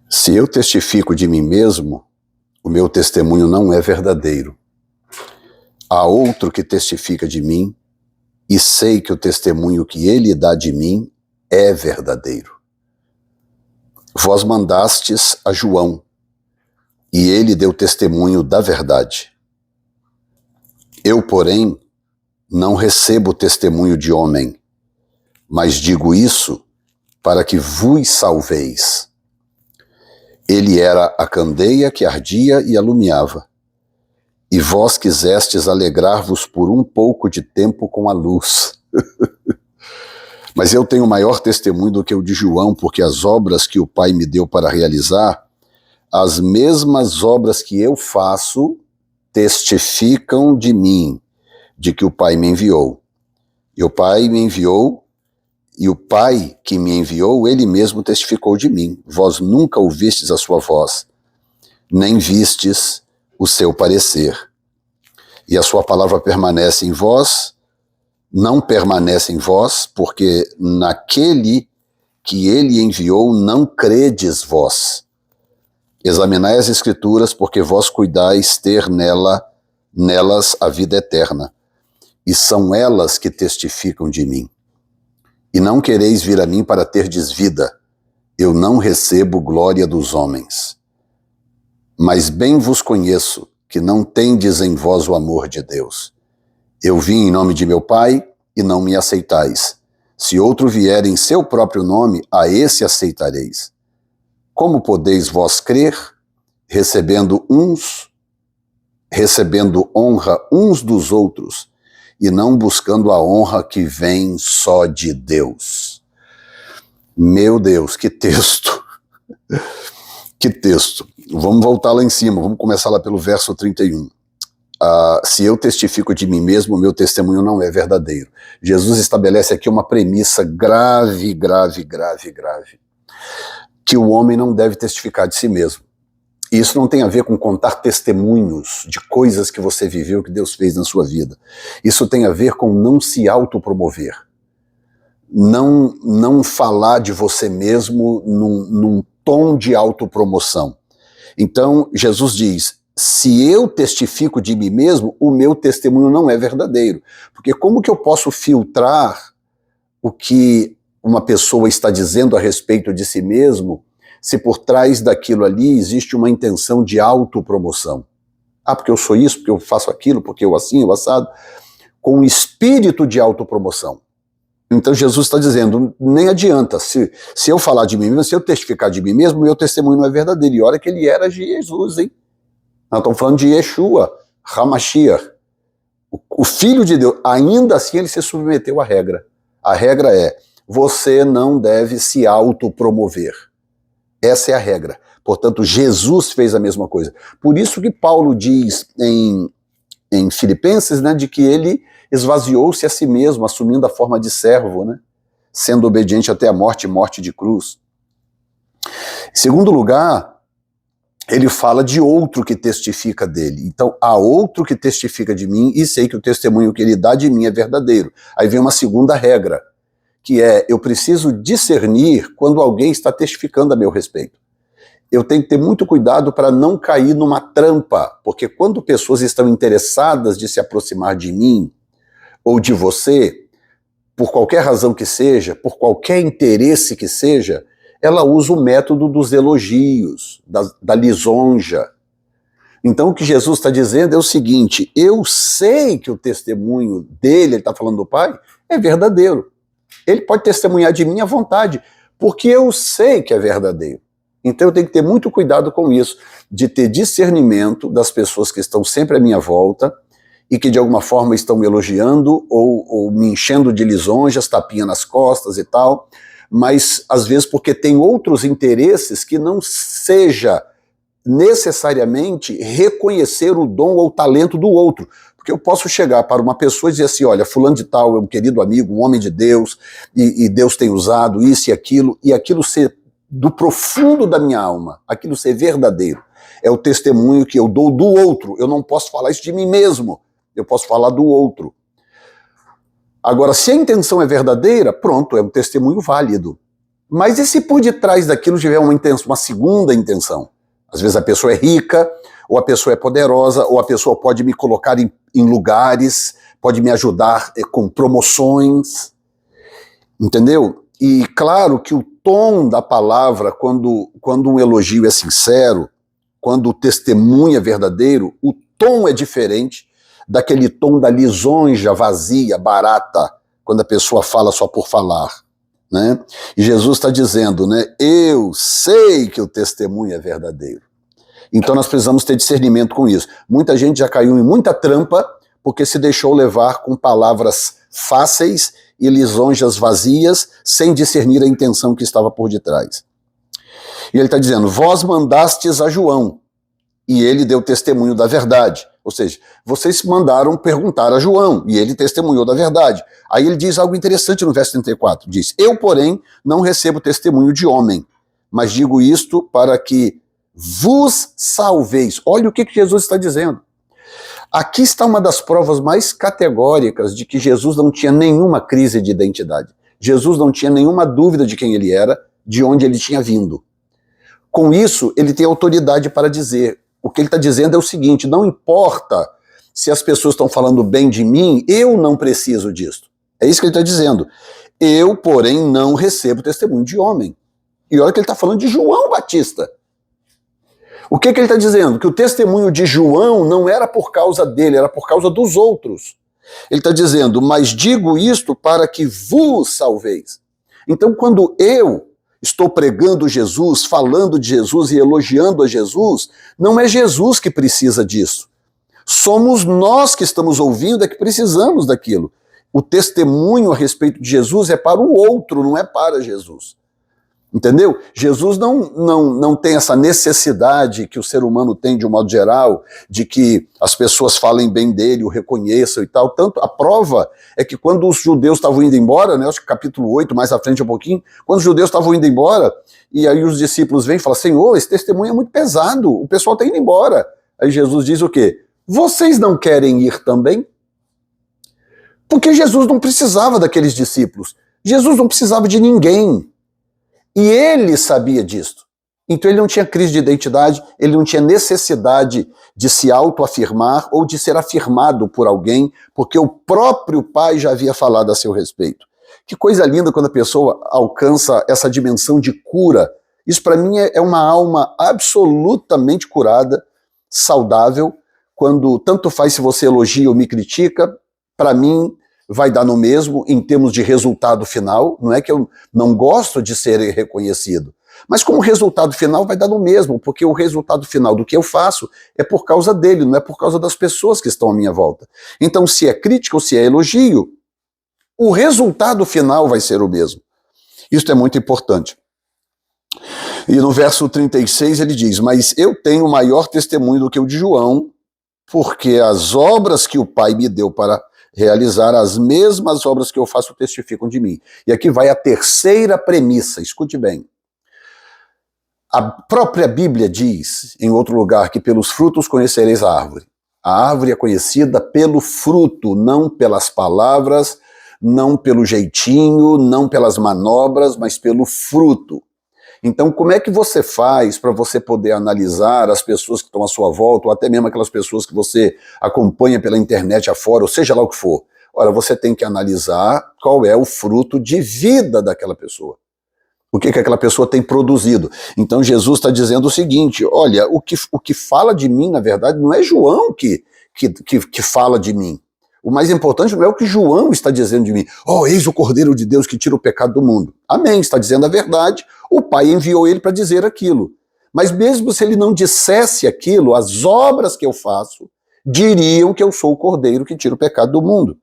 Se eu testifico de mim mesmo, o meu testemunho não é verdadeiro. Há outro que testifica de mim, e sei que o testemunho que ele dá de mim é verdadeiro. Vós mandastes a João, e ele deu testemunho da verdade. Eu, porém, não recebo testemunho de homem, mas digo isso para que vos salveis. Ele era a candeia que ardia e alumiava, e vós quisestes alegrar-vos por um pouco de tempo com a luz. Mas eu tenho maior testemunho do que o de João, porque as obras que o Pai me deu para realizar, as mesmas obras que eu faço, testificam de mim, de que o Pai me enviou. E o Pai me enviou, e o Pai que me enviou, ele mesmo testificou de mim. Vós nunca ouvistes a sua voz, nem vistes o seu parecer. E a sua palavra permanece em vós, não permanece em vós, porque naquele que ele enviou não credes vós. Examinai as Escrituras, porque vós cuidais ter nelas a vida eterna, e são elas que testificam de mim. E não quereis vir a mim para terdes vida, eu não recebo glória dos homens. Mas bem vos conheço, que não tendes em vós o amor de Deus. Eu vim em nome de meu Pai, e não me aceitais. Se outro vier em seu próprio nome, a esse aceitareis. Como podeis vós crer, recebendo honra uns dos outros, e não buscando a honra que vem só de Deus? Meu Deus, que texto! Que texto! Vamos voltar lá em cima, vamos começar lá pelo verso 31. Se eu testifico de mim mesmo, o meu testemunho não é verdadeiro. Jesus estabelece aqui uma premissa grave, que o homem não deve testificar de si mesmo. E isso não tem a ver com contar testemunhos de coisas que você viveu, que Deus fez na sua vida. Isso tem a ver com não se autopromover. Não falar de você mesmo num tom de autopromoção. Então, Jesus diz, se eu testifico de mim mesmo, o meu testemunho não é verdadeiro. Porque como que eu posso filtrar o que uma pessoa está dizendo a respeito de si mesmo, se por trás daquilo ali existe uma intenção de autopromoção? Porque eu sou isso, porque eu faço aquilo, porque eu assim, eu assado. Com um espírito de autopromoção. Então Jesus está dizendo, nem adianta, se eu falar de mim mesmo, se eu testificar de mim mesmo, meu testemunho não é verdadeiro. E olha que ele era Jesus, hein? Nós estamos falando de Yeshua, Hamashiach, o Filho de Deus. Ainda assim ele se submeteu à regra. A regra é, você não deve se autopromover. Essa é a regra. Portanto, Jesus fez a mesma coisa. Por isso que Paulo diz em Filipenses, né, de que ele esvaziou-se a si mesmo, assumindo a forma de servo, né, sendo obediente até a morte, morte de cruz. Em segundo lugar, ele fala de outro que testifica dele. Então, há outro que testifica de mim e sei que o testemunho que ele dá de mim é verdadeiro. Aí vem uma segunda regra, que é, eu preciso discernir quando alguém está testificando a meu respeito. Eu tenho que ter muito cuidado para não cair numa trampa, porque quando pessoas estão interessadas de se aproximar de mim ou de você, por qualquer razão que seja, por qualquer interesse que seja, ela usa o método dos elogios, da lisonja. Então o que Jesus está dizendo é o seguinte, eu sei que o testemunho dele, ele está falando do Pai, é verdadeiro. Ele pode testemunhar de mim à vontade, porque eu sei que é verdadeiro. Então eu tenho que ter muito cuidado com isso, de ter discernimento das pessoas que estão sempre à minha volta e que de alguma forma estão me elogiando ou me enchendo de lisonjas, tapinha nas costas e tal, mas às vezes porque tem outros interesses que não seja necessariamente reconhecer o dom ou o talento do outro. Porque eu posso chegar para uma pessoa e dizer assim, olha, fulano de tal é um querido amigo, um homem de Deus, e Deus tem usado isso e aquilo ser do profundo da minha alma, aquilo ser verdadeiro. É o testemunho que eu dou do outro. Eu não posso falar isso de mim mesmo, eu posso falar do outro. Agora, se a intenção é verdadeira, pronto, é um testemunho válido. Mas e se por detrás daquilo tiver uma segunda intenção? Às vezes a pessoa é rica, ou a pessoa é poderosa, ou a pessoa pode me colocar em lugares, pode me ajudar com promoções, entendeu? E claro que o tom da palavra, quando um elogio é sincero, quando o testemunho é verdadeiro, o tom é diferente daquele tom da lisonja vazia, barata, quando a pessoa fala só por falar, né? E Jesus está dizendo, né? Eu sei que o testemunho é verdadeiro. Então nós precisamos ter discernimento com isso. Muita gente já caiu em muita trampa porque se deixou levar com palavras fáceis e lisonjas vazias, sem discernir a intenção que estava por detrás. E ele está dizendo, vós mandastes a João, e ele deu testemunho da verdade. Ou seja, vocês mandaram perguntar a João, e ele testemunhou da verdade. Aí ele diz algo interessante no verso 34, diz, eu, porém, não recebo testemunho de homem, mas digo isto para que vos salveis. Olha o que Jesus está dizendo. Aqui está uma das provas mais categóricas de que Jesus não tinha nenhuma crise de identidade. Jesus não tinha nenhuma dúvida de quem ele era, de onde ele tinha vindo. Com isso, ele tem autoridade para dizer. O que ele está dizendo é o seguinte, não importa se as pessoas estão falando bem de mim, eu não preciso disso. É isso que ele está dizendo. Eu, porém, não recebo testemunho de homem. E olha que ele está falando de João Batista. O que ele está dizendo? Que o testemunho de João não era por causa dele, era por causa dos outros. Ele está dizendo, mas digo isto para que vos salveis. Então, quando eu estou pregando Jesus, falando de Jesus e elogiando a Jesus, não é Jesus que precisa disso. Somos nós que estamos ouvindo é que precisamos daquilo. O testemunho a respeito de Jesus é para o outro, não é para Jesus. Entendeu? Jesus não tem essa necessidade que o ser humano tem de um modo geral, de que as pessoas falem bem dele, o reconheçam e tal. Tanto a prova é que quando os judeus estavam indo embora, né, acho que capítulo 8, mais à frente um pouquinho, quando os judeus estavam indo embora, e aí os discípulos vêm e falam, Senhor, esse testemunho é muito pesado, o pessoal está indo embora. Aí Jesus diz o quê? Vocês não querem ir também? Porque Jesus não precisava daqueles discípulos. Jesus não precisava de ninguém. E ele sabia disso. Então ele não tinha crise de identidade, ele não tinha necessidade de se autoafirmar ou de ser afirmado por alguém, porque o próprio Pai já havia falado a seu respeito. Que coisa linda quando a pessoa alcança essa dimensão de cura. Isso para mim é uma alma absolutamente curada, saudável, quando tanto faz se você elogia ou me critica, para mim vai dar no mesmo em termos de resultado final. Não é que eu não gosto de ser reconhecido, mas como resultado final vai dar no mesmo, porque o resultado final do que eu faço é por causa dele, não é por causa das pessoas que estão à minha volta. Então, se é crítica ou se é elogio, o resultado final vai ser o mesmo. Isso é muito importante. E no verso 36 ele diz, mas eu tenho maior testemunho do que o de João, porque as obras que o Pai me deu para realizar, as mesmas obras que eu faço testificam de mim. E aqui vai a terceira premissa, escute bem. A própria Bíblia diz, em outro lugar, que pelos frutos conhecereis a árvore. A árvore é conhecida pelo fruto, não pelas palavras, não pelo jeitinho, não pelas manobras, mas pelo fruto. Então, como é que você faz para você poder analisar as pessoas que estão à sua volta, ou até mesmo aquelas pessoas que você acompanha pela internet afora, ou seja lá o que for? Ora, você tem que analisar qual é o fruto de vida daquela pessoa. O que aquela pessoa tem produzido. Então, Jesus está dizendo o seguinte, olha, o que fala de mim, na verdade, não é João que fala de mim. O mais importante não é o que João está dizendo de mim. Oh, eis o Cordeiro de Deus que tira o pecado do mundo. Amém, está dizendo a verdade. O Pai enviou ele para dizer aquilo. Mas mesmo se ele não dissesse aquilo, as obras que eu faço diriam que eu sou o Cordeiro que tira o pecado do mundo.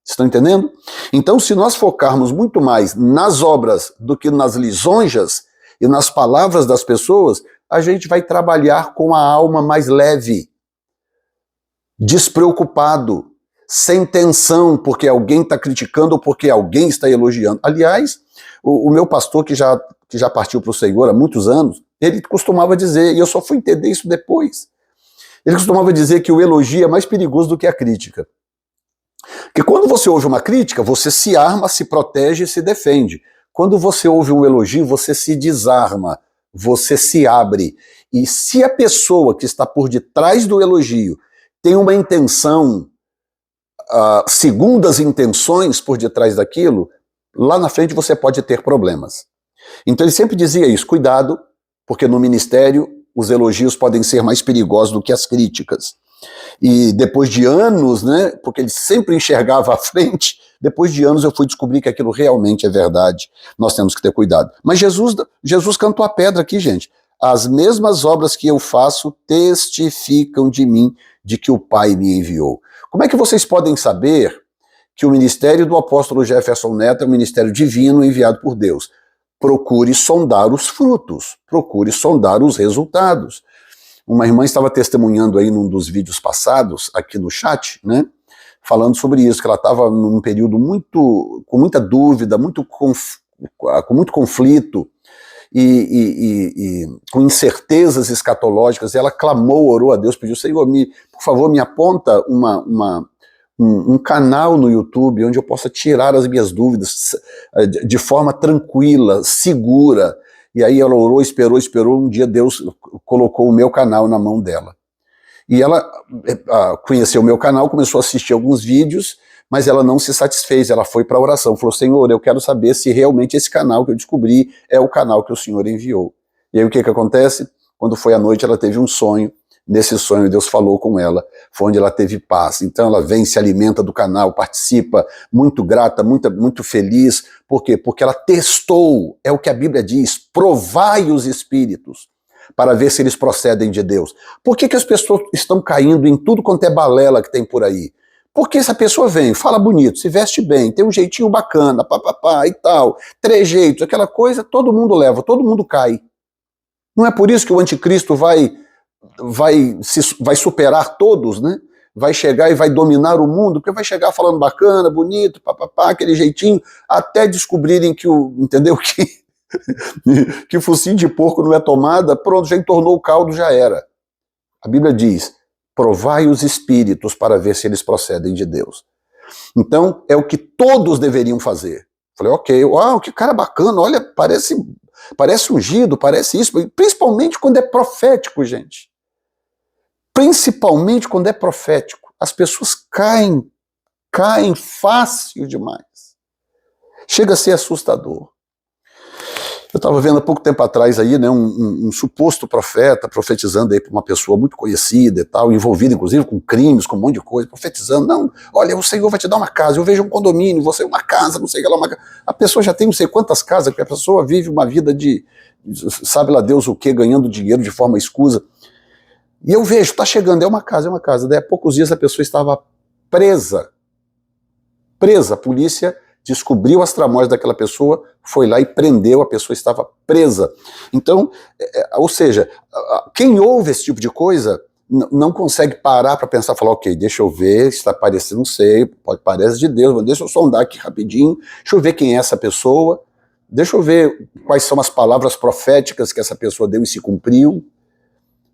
Estão entendendo? Então, se nós focarmos muito mais nas obras do que nas lisonjas e nas palavras das pessoas, a gente vai trabalhar com a alma mais leve, despreocupado, sem tensão, porque alguém está criticando ou porque alguém está elogiando. Aliás, o meu pastor, que já partiu para o Senhor há muitos anos, ele costumava dizer, e eu só fui entender isso depois, ele costumava dizer que o elogio é mais perigoso do que a crítica. Porque quando você ouve uma crítica, você se arma, se protege e se defende. Quando você ouve um elogio, você se desarma, você se abre. E se a pessoa que está por detrás do elogio tem uma intenção, segundas intenções por detrás daquilo, lá na frente você pode ter problemas. Então ele sempre dizia isso, cuidado, porque no ministério os elogios podem ser mais perigosos do que as críticas. E depois de anos, né, porque ele sempre enxergava à frente, depois de anos eu fui descobrir que aquilo realmente é verdade. Nós temos que ter cuidado. Mas Jesus cantou a pedra aqui, gente. As mesmas obras que eu faço testificam de mim, de que o Pai me enviou. Como é que vocês podem saber que o ministério do apóstolo Jefferson Neto é um ministério divino enviado por Deus? Procure sondar os frutos, procure sondar os resultados. Uma irmã estava testemunhando aí num dos vídeos passados, aqui no chat, né, falando sobre isso, que ela estava num período com muita dúvida, com muito conflito e com incertezas escatológicas, e ela clamou, orou a Deus, pediu, Senhor, por favor, me aponta um canal no YouTube onde eu possa tirar as minhas dúvidas de forma tranquila, segura. E aí ela orou, esperou, um dia Deus colocou o meu canal na mão dela. E ela conheceu o meu canal, começou a assistir alguns vídeos, mas ela não se satisfez, ela foi para a oração, falou, Senhor, eu quero saber se realmente esse canal que eu descobri é o canal que o Senhor enviou. E aí o que acontece? Quando foi à noite ela teve um sonho, nesse sonho Deus falou com ela, foi onde ela teve paz. Então ela vem, se alimenta do canal, participa, muito grata, muito feliz. Por quê? Porque ela testou, é o que a Bíblia diz, provai os espíritos, para ver se eles procedem de Deus. Por que as pessoas estão caindo em tudo quanto é balela que tem por aí? Porque essa pessoa vem, fala bonito, se veste bem, tem um jeitinho bacana, papapá e tal, trejeitos, aquela coisa, todo mundo leva, todo mundo cai. Não é por isso que o anticristo vai superar todos, né? Vai chegar e vai dominar o mundo, porque vai chegar falando bacana, bonito, papapá, aquele jeitinho, até descobrirem que entendeu? Que o focinho de porco não é tomada, pronto, já entornou o caldo, já era. A Bíblia diz, provai os espíritos para ver se eles procedem de Deus. Então, é o que todos deveriam fazer. Falei, ok, uau, que cara bacana, olha, parece ungido, parece isso, principalmente quando é profético, gente. Principalmente quando é profético. As pessoas caem fácil demais. Chega a ser assustador. Eu estava vendo há pouco tempo atrás aí, né, um suposto profeta profetizando aí para uma pessoa muito conhecida e tal, envolvida inclusive com crimes, com um monte de coisa, profetizando, não, olha, o Senhor vai te dar uma casa, eu vejo um condomínio, você uma casa, não sei o que lá, uma casa. A pessoa já tem não sei quantas casas, porque a pessoa vive uma vida de, sabe lá Deus o que, ganhando dinheiro de forma escusa. E eu vejo, está chegando, é uma casa. Daí a poucos dias a pessoa estava presa, a polícia descobriu as tramóias daquela pessoa, foi lá e prendeu, a pessoa estava presa. Então, ou seja, quem ouve esse tipo de coisa não consegue parar para pensar, falar, ok, deixa eu ver, está parecendo, não sei, parece de Deus, mas deixa eu sondar aqui rapidinho, deixa eu ver quem é essa pessoa, deixa eu ver quais são as palavras proféticas que essa pessoa deu e se cumpriu,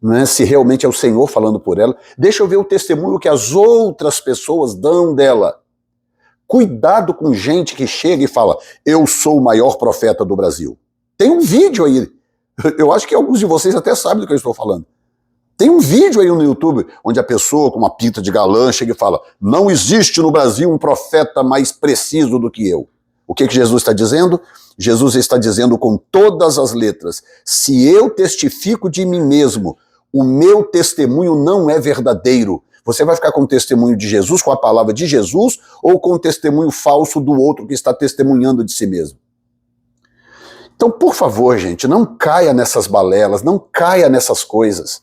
né, se realmente é o Senhor falando por ela, deixa eu ver o testemunho que as outras pessoas dão dela. Cuidado com gente que chega e fala, eu sou o maior profeta do Brasil. Tem um vídeo aí, eu acho que alguns de vocês até sabem do que eu estou falando. Tem um vídeo aí no YouTube, onde a pessoa com uma pinta de galã chega e fala, não existe no Brasil um profeta mais preciso do que eu. O que Jesus está dizendo? Jesus está dizendo com todas as letras, se eu testifico de mim mesmo, o meu testemunho não é verdadeiro. Você vai ficar com o testemunho de Jesus, com a palavra de Jesus, ou com o testemunho falso do outro que está testemunhando de si mesmo? Então, por favor, gente, não caia nessas balelas, não caia nessas coisas.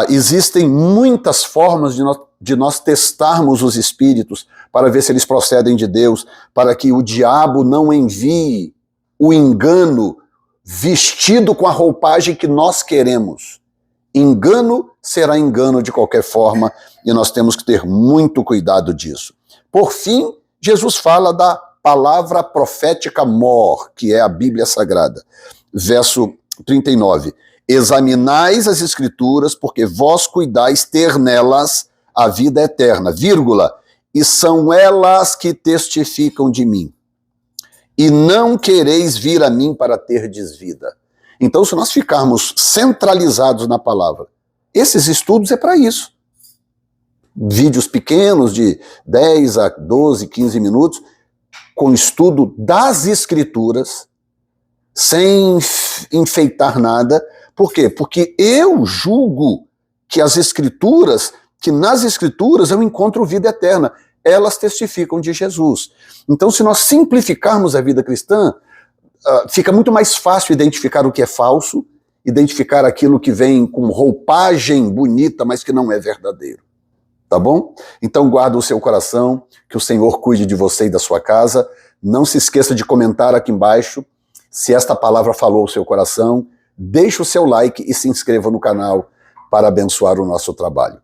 Existem muitas formas de nós testarmos os espíritos para ver se eles procedem de Deus, para que o diabo não envie o engano vestido com a roupagem que nós queremos. Engano será engano de qualquer forma e nós temos que ter muito cuidado disso. Por fim, Jesus fala da palavra profética mor, que é a Bíblia Sagrada. Verso 39. Examinais as Escrituras, porque vós cuidais ter nelas a vida eterna, vírgula, e são elas que testificam de mim. e não quereis vir a mim para terdes vida. Então, se nós ficarmos centralizados na palavra, esses estudos é para isso. Vídeos pequenos de 10 a 12, 15 minutos, com estudo das Escrituras, sem enfeitar nada. Por quê? Porque eu julgo que nas Escrituras eu encontro vida eterna. Elas testificam de Jesus. Então, se nós simplificarmos a vida cristã, fica muito mais fácil identificar o que é falso, identificar aquilo que vem com roupagem bonita, mas que não é verdadeiro. Tá bom? Então guarda o seu coração, que o Senhor cuide de você e da sua casa. Não se esqueça de comentar aqui embaixo se esta palavra falou o seu coração. Deixe o seu like e se inscreva no canal para abençoar o nosso trabalho.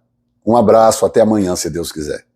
Um abraço, até amanhã, se Deus quiser.